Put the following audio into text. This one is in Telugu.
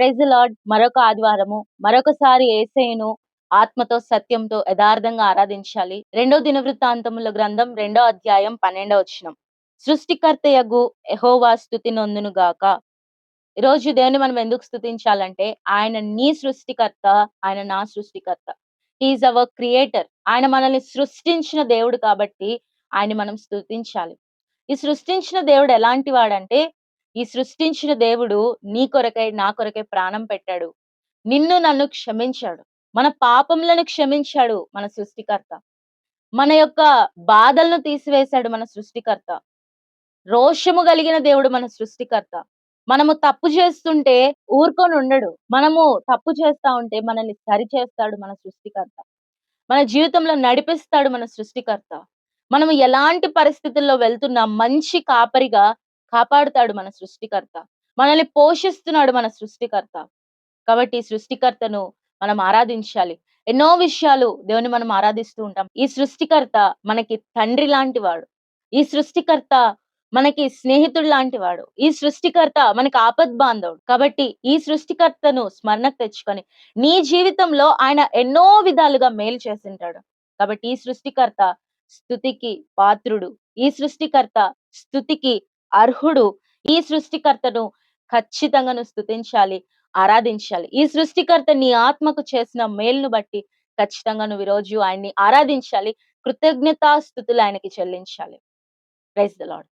Praise the lord. మరొక ఆదివారము, మరొకసారి యేసయ్యను ఆత్మతో, సత్యంతో యథార్థంగా ఆరాధించాలి. రెండో దినవృత్తాంతముల గ్రంథం 2వ అధ్యాయం 12వ వచనం. సృష్టికర్తయగు యెహోవా స్తుతి నొందును గాక. ఈరోజు దేవుని మనం ఎందుకు స్తుతించాలంటే, ఆయన నీ సృష్టికర్త, ఆయన నా సృష్టికర్త. He is our creator. ఆయన మనల్ని సృష్టించిన దేవుడు కాబట్టి ఆయన్ని మనం స్తుతించాలి. ఈ సృష్టించిన దేవుడు ఎలాంటి వాడంటే, ఈ సృష్టించిన దేవుడు నీ కొరకై, నా కొరకై ప్రాణం పెట్టాడు. నిన్ను నన్ను క్షమించాడు. మన పాపములను క్షమించాడు మన సృష్టికర్త. మన యొక్క బాధలను తీసివేశాడు మన సృష్టికర్త. రోషము కలిగిన దేవుడు మన సృష్టికర్త. మనము తప్పు చేస్తుంటే ఊరుకొని ఉండడు. మనము తప్పు చేస్తా ఉంటే మనల్ని సరిచేస్తాడు మన సృష్టికర్త. మన జీవితంలో నడిపిస్తాడు మన సృష్టికర్త. మనము ఎలాంటి పరిస్థితుల్లో వెళ్తున్నా మంచి కాపరిగా కాపాడుతాడు మన సృష్టికర్త. మనల్ని పోషిస్తున్నాడు మన సృష్టికర్త. కాబట్టి ఈ సృష్టికర్తను మనం ఆరాధించాలి. ఎన్నో విషయాలు దేవుని మనం ఆరాధిస్తూ ఉంటాం. ఈ సృష్టికర్త మనకి తండ్రి లాంటి వాడు. ఈ సృష్టికర్త మనకి స్నేహితుడు లాంటి వాడు. ఈ సృష్టికర్త మనకి ఆపద్బాంధవుడు. కాబట్టి ఈ సృష్టికర్తను స్మరణకు తెచ్చుకొని నీ జీవితంలో ఆయన ఎన్నో విధాలుగా మేలు చేసుంటాడు. కాబట్టి ఈ సృష్టికర్త స్తుతికి పాత్రుడు. ఈ సృష్టికర్త స్తుతికి అర్హుడు. ఈ సృష్టికర్తను ఖచ్చితంగా నువ్వు స్తుతించాలి, ఆరాధించాలి. ఈ సృష్టికర్త నీ ఆత్మకు చేసిన మేలును బట్టి ఖచ్చితంగా నువ్వు ఈరోజు ఆయన్ని ఆరాధించాలి. కృతజ్ఞతాస్తుతులు ఆయనకి చెల్లించాలి. Praise the lord.